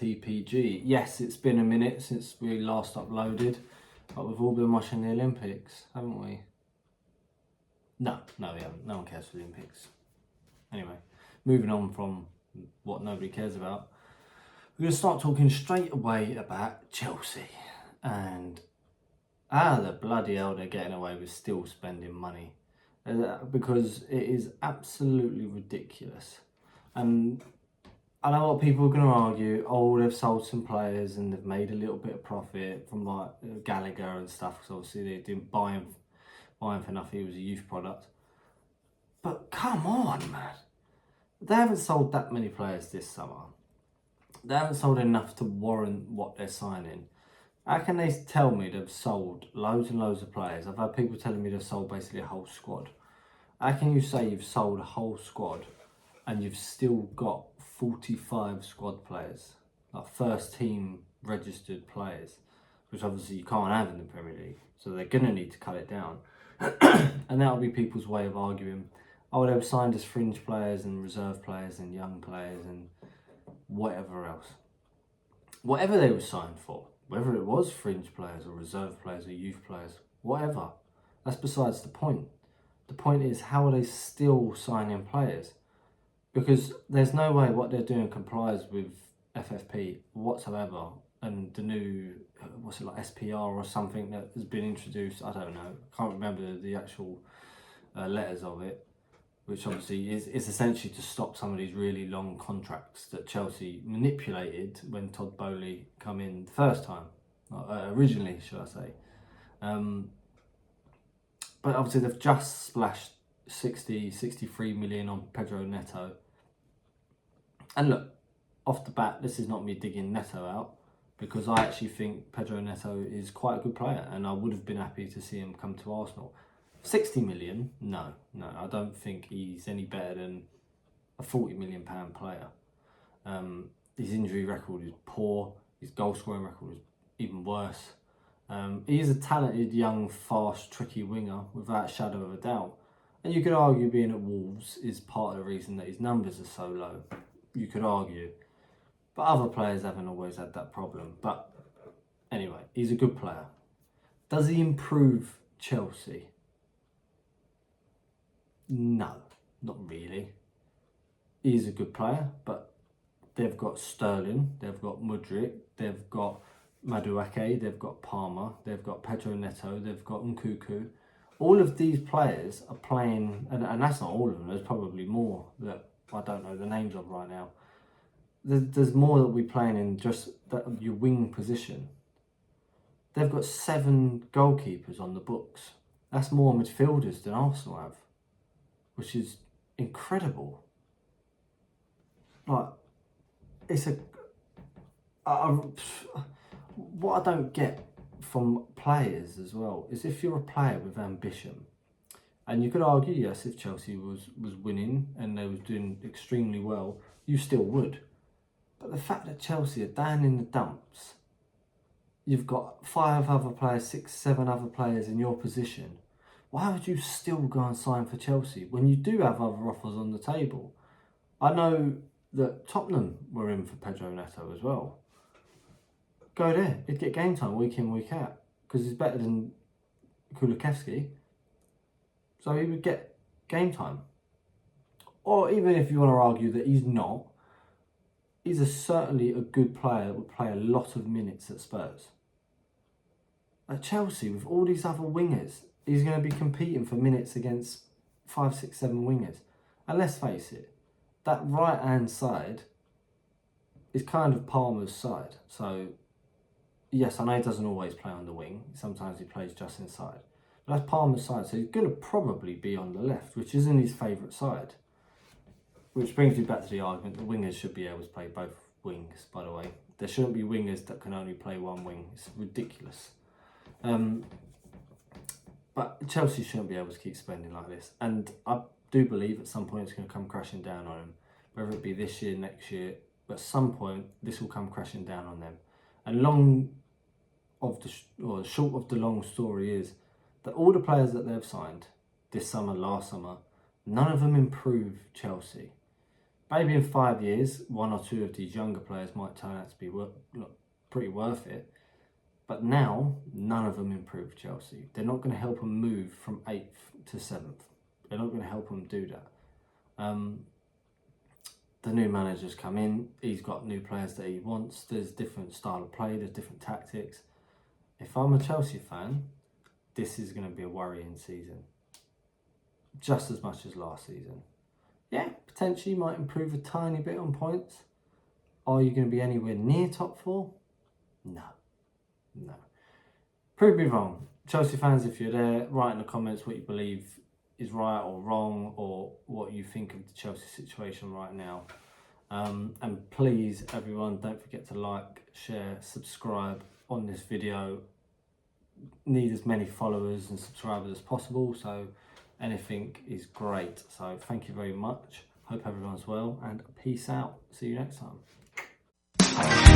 TPG. Yes, it's been a minute since we last uploaded, but we've all been watching the Olympics, haven't we? No, we haven't. No one cares for the Olympics. Anyway, moving on from what nobody cares about, we're going to start talking straight away about Chelsea and how the bloody hell they're getting away with still spending money, because it is absolutely ridiculous. And I know what people are going to argue, oh, they've sold some players and they've made a little bit of profit from like Gallagher and stuff, because obviously they didn't buy him for nothing, he was a youth product. But come on, man. They haven't sold that many players this summer. They haven't sold enough to warrant what they're signing. How can they tell me they've sold loads and loads of players? I've had people telling me they've sold basically a whole squad. How can you say you've sold a whole squad and you've still got 45 squad players, like first team registered players, which obviously you can't have in the Premier League, so they're going to need to cut it down. And that'll be people's way of arguing, oh, they were signed as fringe players and reserve players and young players and whatever else. Whatever they were signed for, whether it was fringe players or reserve players or youth players, whatever, that's besides the point. The point is, how are they still signing players? Because there's no way what they're doing complies with FFP whatsoever, and the new, what's it, like SPR or something that has been introduced, I don't know, can't remember the actual letters of it, which obviously is essentially to stop some of these really long contracts that Chelsea manipulated when Todd Boehly come in the first time, originally, should I say. But obviously they've just splashed 63 million on Pedro Neto. And look, off the bat, this is not me digging Neto out, because I actually think Pedro Neto is quite a good player and I would have been happy to see him come to Arsenal. 60 million? No, I don't think he's any better than a £40 million player. His injury record is poor, his goal scoring record is even worse. He is a talented, young, fast, tricky winger without a shadow of a doubt. And you could argue being at Wolves is part of the reason that his numbers are so low. You could argue. But other players haven't always had that problem. But anyway, he's a good player. Does he improve Chelsea? No, not really. He's a good player, but they've got Sterling, they've got Mudryk, they've got Madueke, they've got Palmer, they've got Pedro Neto, they've got Nkunku. All of these players are playing, and that's not all of them, there's probably more that I don't know the names of right now. There's more that we're playing in just your wing position. They've got 7 goalkeepers on the books. That's more midfielders than Arsenal have, which is incredible. Like, it's what I don't get from players as well is, if you're a player with ambition, and you could argue, yes, if Chelsea was winning and they was doing extremely well, you still would. But the fact that Chelsea are down in the dumps, you've got 5 other players, 6, 7 other players in your position, why would you still go and sign for Chelsea when you do have other offers on the table? I know that Tottenham were in for Pedro Neto as well. Go there, he'd get game time week in, week out, because he's better than Kulusevski. So he would get game time. Or even if you want to argue that he's not, he's certainly a good player that would play a lot of minutes at Spurs. At Chelsea, with all these other wingers, he's going to be competing for minutes against 5, 6, 7 wingers. And let's face it, that right-hand side is kind of Palmer's side. So, yes, I know he doesn't always play on the wing. Sometimes he plays just inside. But that's Palmer's side, so he's going to probably be on the left, which isn't his favourite side. Which brings me back to the argument that wingers should be able to play both wings, by the way. There shouldn't be wingers that can only play one wing. It's ridiculous. But Chelsea shouldn't be able to keep spending like this. And I do believe at some point it's going to come crashing down on them. Whether it be this year, next year, but at some point this will come crashing down on them. And short of the long story is that all the players that they've signed this summer, last summer, none of them improve Chelsea. Maybe in 5 years, one or two of these younger players might turn out to be pretty worth it. But now, none of them improve Chelsea. They're not going to help them move from 8th to 7th. They're not going to help them do that. The new manager's come in. He's got new players that he wants. There's different style of play. There's different tactics. If I'm a Chelsea fan, this is going to be a worrying season. Just as much as last season. Yeah, potentially might improve a tiny bit on points. Are you going to be anywhere near top 4? No. Prove me wrong. Chelsea fans, if you're there, write in the comments what you believe is right or wrong, or what you think of the Chelsea situation right now. And please, everyone, don't forget to like, share, subscribe on this video. Need as many followers and subscribers as possible, so anything is great. So thank you very much. Hope everyone's well, and peace out. See you next time.